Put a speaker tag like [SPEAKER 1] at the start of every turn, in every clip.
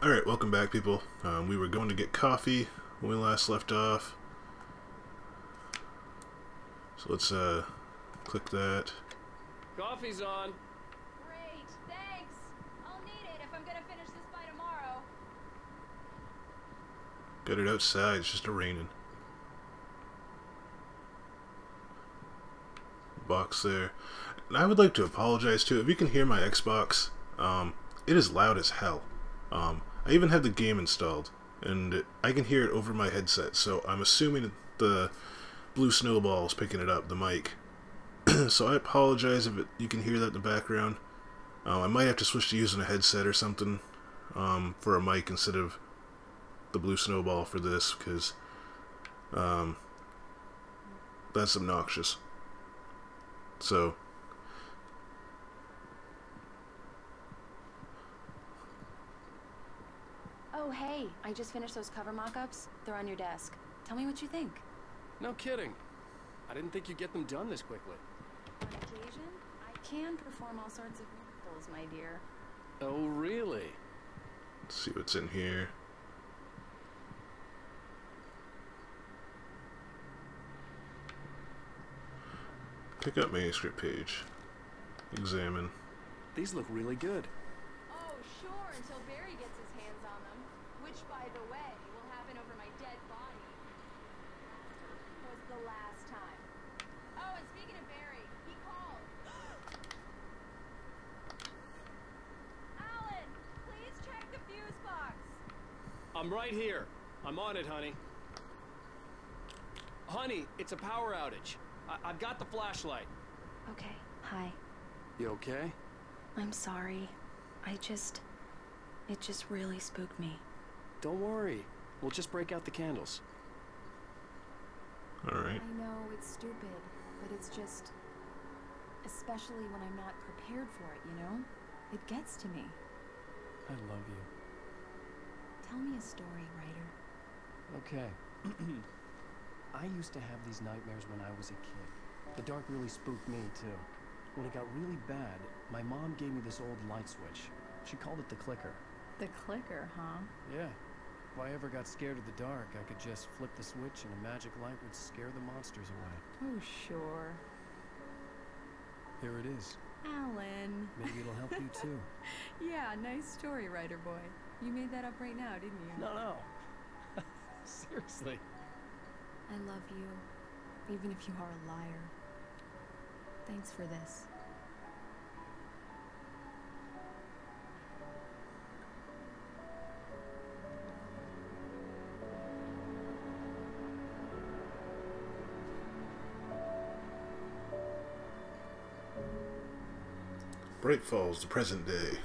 [SPEAKER 1] Alright, welcome back, people. We were going to get coffee when we last left off. So let's click that.
[SPEAKER 2] Coffee's on.
[SPEAKER 3] Great, thanks. I'll need it if I'm gonna finish this by tomorrow.
[SPEAKER 1] Got it outside, it's just raining. Box there. And I would like to apologize too. If you can hear my Xbox, it is loud as hell. I even have the game installed, and I can hear it over my headset, so I'm assuming that the Blue Snowball is picking it up, the mic. So I apologize if you can hear that in the background. I might have to switch to using a headset or something for a mic instead of the Blue Snowball for this, because that's obnoxious. So
[SPEAKER 3] Oh, hey, I just finished those cover mock-ups. They're on your desk. Tell me what you think.
[SPEAKER 2] No kidding. I didn't think you'd get them done this quickly.
[SPEAKER 3] On occasion, I can perform all sorts of miracles, my dear.
[SPEAKER 2] Oh, really?
[SPEAKER 1] let's see what's in here. Pick up manuscript page. Examine.
[SPEAKER 2] These look really good.
[SPEAKER 3] Oh, sure, until Barry gets his hands on them. Which, by the way, will happen over my dead body. Was the last time. Oh, and speaking of Barry, he called. Alan, please check the fuse box.
[SPEAKER 2] I'm right here. I'm on it, honey. Honey, it's a power outage. I've got the flashlight.
[SPEAKER 3] Okay, hi.
[SPEAKER 2] You okay?
[SPEAKER 3] I'm sorry. It just really spooked me.
[SPEAKER 2] Don't worry. We'll just break out the candles.
[SPEAKER 1] Alright.
[SPEAKER 3] I know it's stupid, but it's just... especially when I'm not prepared for it, you know? It gets to me.
[SPEAKER 2] I love you.
[SPEAKER 3] Tell me a story, writer.
[SPEAKER 2] Okay. I used to have these nightmares when I was a kid. The dark really spooked me, too. When it got really bad, my mom gave me this old light switch. She called it the clicker.
[SPEAKER 3] The clicker, huh?
[SPEAKER 2] Yeah. If I ever got scared of the dark, I could just flip the switch and a magic light would scare the monsters away.
[SPEAKER 3] Oh, sure.
[SPEAKER 2] Here it is.
[SPEAKER 3] Alan.
[SPEAKER 2] Maybe it'll help you, too.
[SPEAKER 3] Yeah, nice story, writer boy. You made that up right now, didn't you?
[SPEAKER 2] No. Seriously.
[SPEAKER 3] I love you, even if you are a liar. Thanks for this.
[SPEAKER 1] Bright Falls, the present day,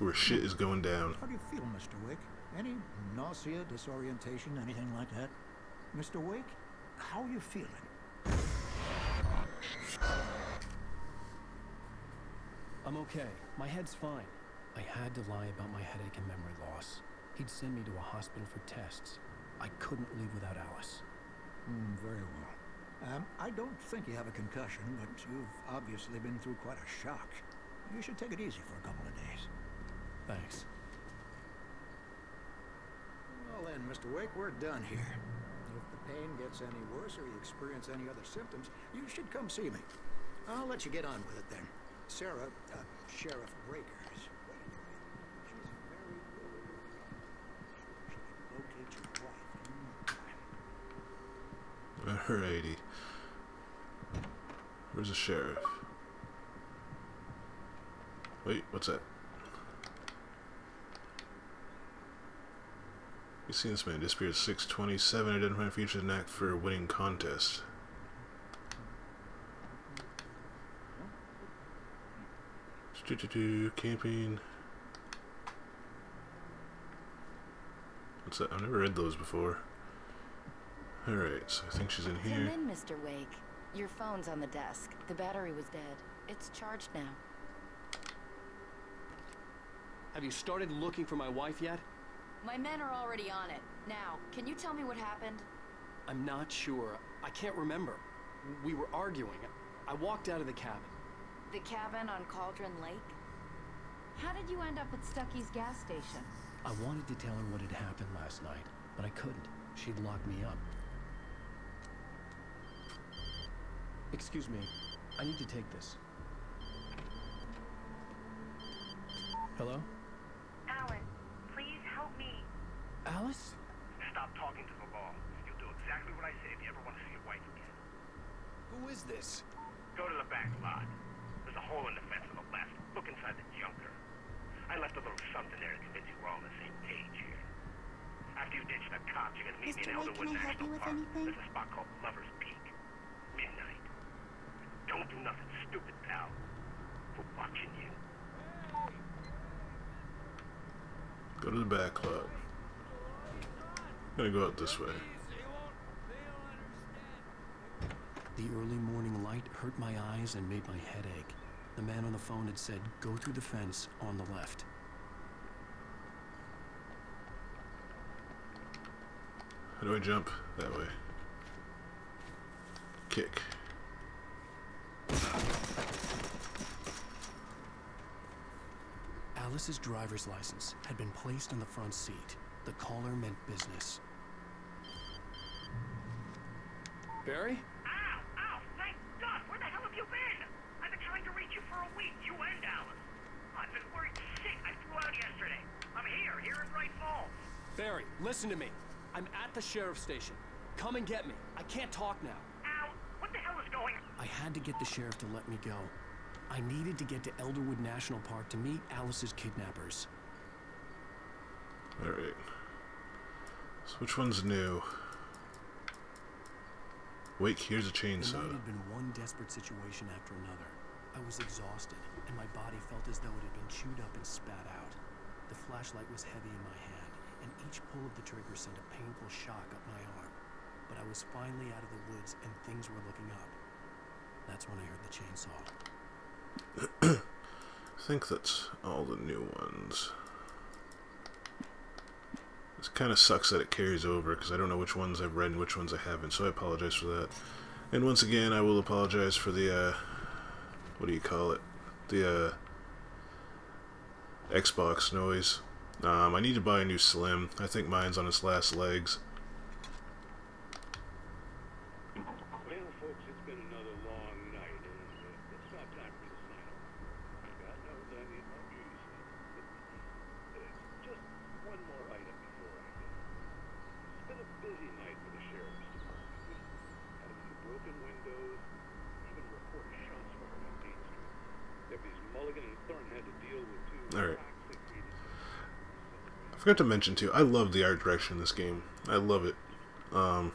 [SPEAKER 1] where shit is going down.
[SPEAKER 4] How do you feel, Mr. Wake? Any nausea, disorientation, anything like that? Mr. Wake, how are you feeling?
[SPEAKER 2] I'm okay. My head's fine. I had to lie about my headache and memory loss. He'd send me to a hospital for tests. I couldn't leave without Alice.
[SPEAKER 4] Very well. I don't think you have a concussion, but you've obviously been through quite a shock. You should take it easy for a couple of days.
[SPEAKER 2] Thanks.
[SPEAKER 4] Well then, Mr. Wake, we're done here. If the pain gets any worse or you experience any other symptoms, you should come see me. I'll let you get on with it then. Sarah, Sheriff Breaker is waiting for you. She's very good. She can locate your wife in no time.
[SPEAKER 1] Alrighty. Where's the sheriff? Wait, what's that? You seen this man disappeared at 6:27. Identifying features an act for a winning contest. Camping. What's that? I've never read those before. Alright, so I think she's in here.
[SPEAKER 5] Come in, Mr. Wake. Your phone's on the desk. The battery was dead. It's charged now.
[SPEAKER 2] Have you started looking for my wife yet?
[SPEAKER 5] My men are already on it. Now, can you tell me what happened?
[SPEAKER 2] I'm not sure. I can't remember. We were arguing. I walked out of the cabin.
[SPEAKER 5] The cabin on Cauldron Lake? How did you end up at Stucky's gas station?
[SPEAKER 2] I wanted to tell her what had happened last night, but I couldn't. She'd locked me up. Excuse me. I need to take this. Hello?
[SPEAKER 6] Alan, please help me.
[SPEAKER 2] Alice?
[SPEAKER 7] Stop talking to the law. You'll do exactly what I say if you ever want to see your wife again.
[SPEAKER 2] Who is this?
[SPEAKER 7] Go to the back lot. There's a hole in the fence on the left. Look inside the junker. I left a little something there to convince you we're all on the same page here. After you ditch the cops, you're gonna meet me in
[SPEAKER 8] Mr. Wake,
[SPEAKER 7] Elderwood
[SPEAKER 8] can I help
[SPEAKER 7] National
[SPEAKER 8] you with
[SPEAKER 7] Park.
[SPEAKER 8] anything?
[SPEAKER 7] There's a spot called Lover's Peak. Midnight. Don't do nothing stupid, pal. We're watching you.
[SPEAKER 1] Go to the back lot. Gonna go out this way.
[SPEAKER 2] The early morning light hurt my eyes and made my head ache. The man on the phone had said, go through the fence on the left.
[SPEAKER 1] How do I jump? That way. Kick.
[SPEAKER 2] Alice's driver's license had been placed in the front seat. The caller meant business. Barry?
[SPEAKER 7] Ow! Ow! Thank God! Where the hell have you been? I've been trying to reach you for a week, you and Alice. I've been worried sick. I flew out yesterday. I'm here in Bright Falls.
[SPEAKER 2] Barry, listen to me. I'm at the sheriff's station. Come and get me. I can't talk now.
[SPEAKER 7] Ow! What the hell is going on?
[SPEAKER 2] I had to get the sheriff to let me go. I needed to get to Elderwood National Park to meet Alice's kidnappers.
[SPEAKER 1] Alright. So which one's new? Wake, here's a
[SPEAKER 2] The
[SPEAKER 1] chainsaw.
[SPEAKER 2] night had been one desperate situation after another. I was exhausted, and my body felt as though it had been chewed up and spat out. The flashlight was heavy in my hand, and each pull of the trigger sent a painful shock up my arm. But I was finally out of the woods, and things were looking up. That's when I heard the chainsaw.
[SPEAKER 1] I think that's all the new ones. This kind of sucks that it carries over because I don't know which ones I've read and which ones I haven't, so I apologize for that. And once again, I will apologize for the, what do you call it? The, Xbox noise. I need to buy a new Slim. I think mine's on its last legs.
[SPEAKER 9] Well, folks, it's been another long night, and it's about time for me to sign off. God knows I need my beauty sleep. Just one more item before I go. It's been a busy night for the sheriff's department. We had a few broken windows, even reported shots fired on Main Street. Deputies Mulligan and Thorne had to deal with two
[SPEAKER 1] Alright.
[SPEAKER 9] toxic agents.
[SPEAKER 1] I forgot to mention too, I love the art direction in this game. I love it. I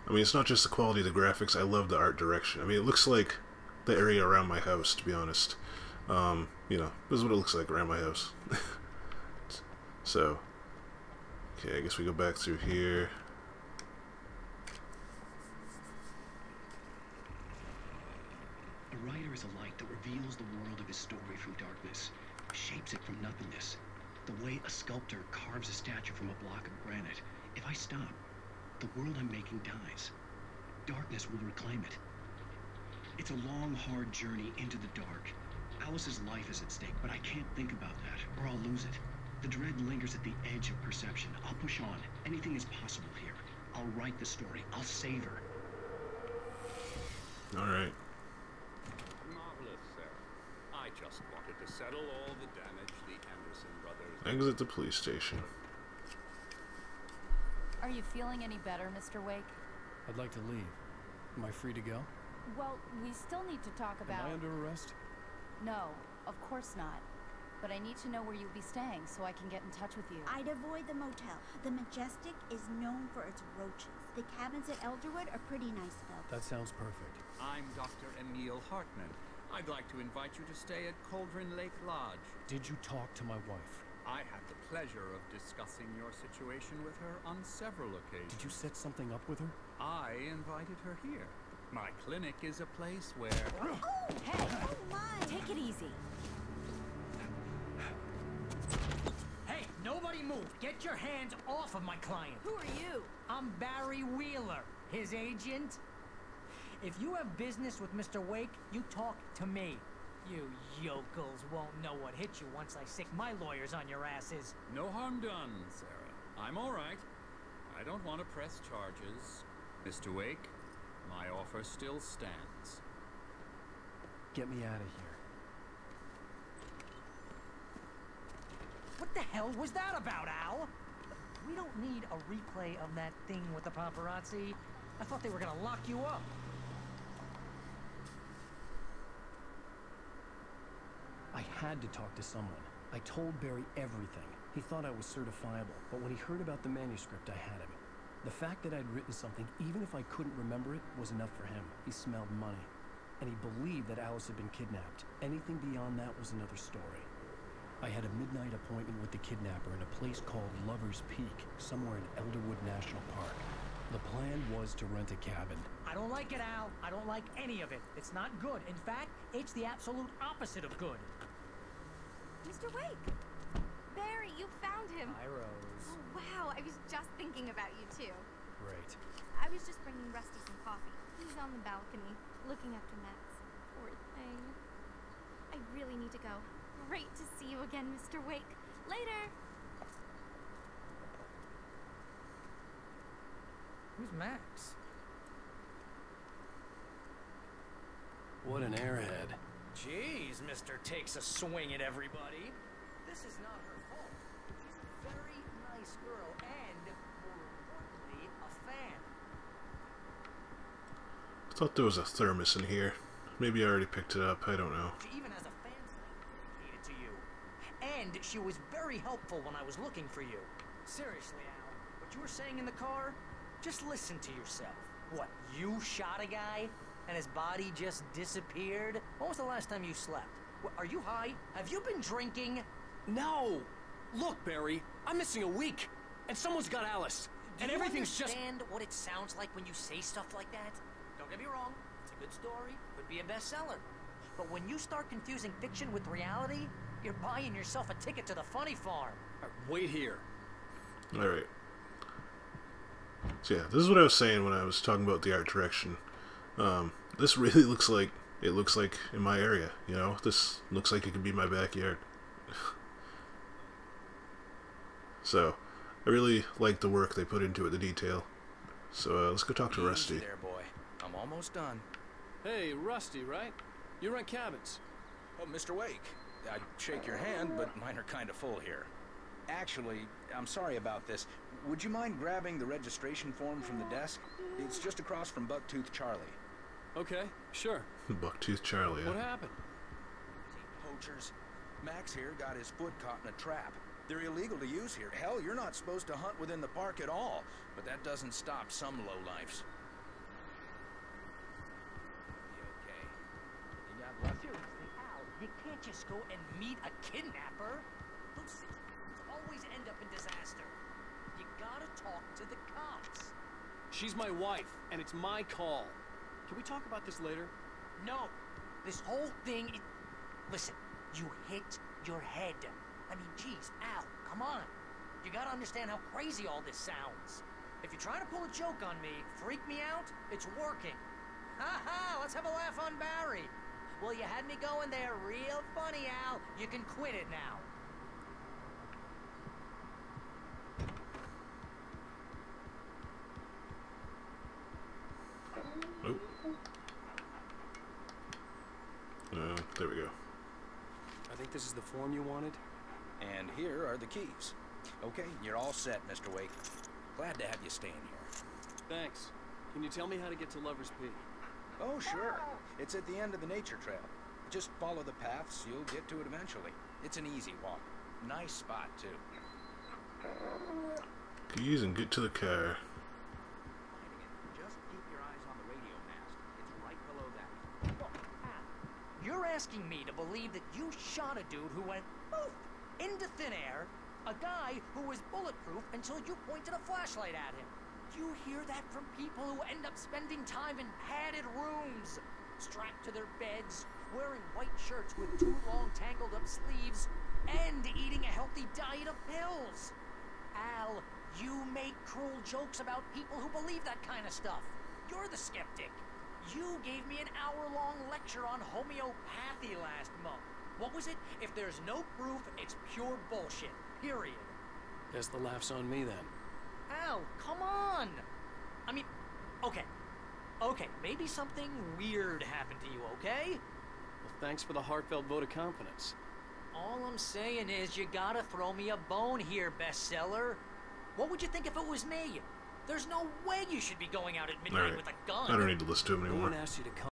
[SPEAKER 1] mean, it's not just the quality of the graphics, I love the art direction. I mean, it looks like the area around my house, to be honest. You know, this is what it looks like around my house. So, okay, I guess we go back through here.
[SPEAKER 10] A writer is a light that reveals the world of his story from darkness, shapes it from nothingness. The way a sculptor carves a statue from a block of granite. If I stop, the world I'm making dies. Darkness will reclaim it. It's a long, hard journey into the dark. Alice's life is at stake, but I can't think about that, or I'll lose it. The dread lingers at the edge of perception. I'll push on. Anything is possible here. I'll write the story. I'll save her.
[SPEAKER 1] Alright.
[SPEAKER 9] Marvelous, sir. I just wanted to settle all the damage the Anderson brothers...
[SPEAKER 1] Exit the police station.
[SPEAKER 5] Are you feeling any better, Mr. Wake?
[SPEAKER 2] I'd like to leave. Am I free to go?
[SPEAKER 5] Well, we still need to talk
[SPEAKER 2] Am
[SPEAKER 5] about...
[SPEAKER 2] I under arrest?
[SPEAKER 5] No, of course not. But I need to know where you'll be staying so I can get in touch with you.
[SPEAKER 8] I'd avoid the motel. The Majestic is known for its roaches. The cabins at Elderwood are pretty nice, though.
[SPEAKER 2] That sounds perfect.
[SPEAKER 11] I'm Dr. Emil Hartman. I'd like to invite you to stay at Cauldron Lake Lodge.
[SPEAKER 2] Did you talk to my wife?
[SPEAKER 11] I had the pleasure of discussing your situation with her on several occasions.
[SPEAKER 2] Did you set something up with her?
[SPEAKER 11] I invited her here. My clinic is a place where...
[SPEAKER 8] Oh, hey! Oh, my!
[SPEAKER 5] Take it easy.
[SPEAKER 12] Hey, nobody move. Get your hands off of my client.
[SPEAKER 5] Who are you?
[SPEAKER 12] I'm Barry Wheeler, his agent. If you have business with Mr. Wake, you talk to me. You yokels won't know what hit you once I sick my lawyers on your asses.
[SPEAKER 11] No harm done, Sarah. I'm all right. I don't want to press charges. Mr. Wake, my offer still stands.
[SPEAKER 2] Get me out of here.
[SPEAKER 12] What the hell was that about, Al? We don't need a replay of that thing with the paparazzi. I thought they were gonna lock you up.
[SPEAKER 2] I had to talk to someone. I told Barry everything. He thought I was certifiable, but when he heard about the manuscript, I had him. The fact that I'd written something, even if I couldn't remember it, was enough for him. He smelled money. And he believed that Alice had been kidnapped. Anything beyond that was another story. I had a midnight appointment with the kidnapper in a place called Lover's Peak, somewhere in Elderwood National Park. The plan was to rent a cabin.
[SPEAKER 12] I don't like it, Al. I don't like any of it. It's not good. In fact, it's the absolute opposite of good.
[SPEAKER 3] Mr. Wake! Barry, you found him!
[SPEAKER 12] Hi, Rose.
[SPEAKER 3] Oh, wow, I was just thinking about you, too.
[SPEAKER 2] Great.
[SPEAKER 3] I was just bringing Rusty some coffee. He's on the balcony, looking after Max. Poor thing. I really need to go. Great to see you again, Mr. Wake. Later!
[SPEAKER 12] Who's Max?
[SPEAKER 2] What an airhead.
[SPEAKER 12] Jeez, Mr. Takes a swing at everybody. This is not her fault. She's a very nice girl and, more importantly, a fan.
[SPEAKER 1] I thought there was a thermos in here. Maybe I already picked it up. I don't know.
[SPEAKER 12] She even has a fan site dedicated to you. And she was very helpful when I was looking for you. Seriously, Al, what you were saying in the car? Just listen to yourself. What, you shot a guy? And his body just disappeared? When was the last time you slept? Are you high? Have you been drinking?
[SPEAKER 2] No! Look, Barry, I'm missing a week, and someone's got Alice, and everything's just...
[SPEAKER 12] Do you understand what it sounds like when you say stuff like that? Don't get me wrong, it's a good story, could be a bestseller. But when you start confusing fiction with reality, you're buying yourself a ticket to the funny farm.
[SPEAKER 2] Wait here.
[SPEAKER 1] Alright. So yeah, this is what I was saying when I was talking about the art direction. This really looks like in my area, you know? This looks like it could be my backyard. So, I really like the work they put into it, the detail. So, let's go talk to Rusty.
[SPEAKER 13] Easy there, boy. I'm almost done.
[SPEAKER 2] Hey, Rusty, right? You rent cabins.
[SPEAKER 13] Oh, Mr. Wake. I'd shake your hand, but mine are kind of full here. Actually, I'm sorry about this. Would you mind grabbing the registration form from the desk? It's just across from Bucktooth Charlie.
[SPEAKER 2] Okay, sure.
[SPEAKER 1] Bucktooth Charlie,
[SPEAKER 2] What happened?
[SPEAKER 13] Poachers. Max here got his foot caught in a trap. They're illegal to use here. Hell, you're not supposed to hunt within the park at all. But that doesn't stop some lowlifes. You okay? You got lucky?
[SPEAKER 12] Seriously, Al, you can't just go and meet a kidnapper. Those situations always end up in disaster. You gotta talk to the cops.
[SPEAKER 2] She's my wife, and it's my call. Can we talk about this later?
[SPEAKER 12] No. This whole thing is... Listen, you hit your head. I mean, geez, Al, come on. You gotta understand how crazy all this sounds. If you're trying to pull a joke on me, freak me out, it's working. Ha-ha, let's have a laugh on Barry. Well, you had me going there real funny, Al. You can quit it now.
[SPEAKER 1] Oh. There we go.
[SPEAKER 2] I think this is the form you wanted.
[SPEAKER 13] And here are the keys. Okay, you're all set, Mr. Wake. Glad to have you staying here.
[SPEAKER 2] Thanks. Can you tell me how to get to Lover's Peak?
[SPEAKER 13] Oh, sure. It's at the end of the nature trail. Just follow the paths, you'll get to it eventually. It's an easy walk. Nice spot, too.
[SPEAKER 1] Keys and get to the car.
[SPEAKER 13] Just keep your eyes on the radio mast. It's right below that.
[SPEAKER 12] Look, Al, you're asking me to believe that you shot a dude who went poof into thin air, a guy who was bulletproof until you pointed a flashlight at him. You hear that from people who end up spending time in padded rooms, strapped to their beds, wearing white shirts with too long tangled up sleeves, and eating a healthy diet of pills. Al, you make cruel jokes about people who believe that kind of stuff. You're the skeptic. You gave me an hour-long lecture on homeopathy last month. What was it? If there's no proof, it's pure bullshit. Period.
[SPEAKER 2] Guess the laugh's on me then.
[SPEAKER 12] Al, come on! I mean, okay. Okay, maybe something weird happened to you, okay?
[SPEAKER 2] Well, thanks for the heartfelt vote of confidence.
[SPEAKER 12] All I'm saying is you gotta throw me a bone here, bestseller. What would you think if it was me? There's no way you should be going out at midnight with a gun.
[SPEAKER 1] I don't need to listen to him anymore.
[SPEAKER 2] No one asked you to come.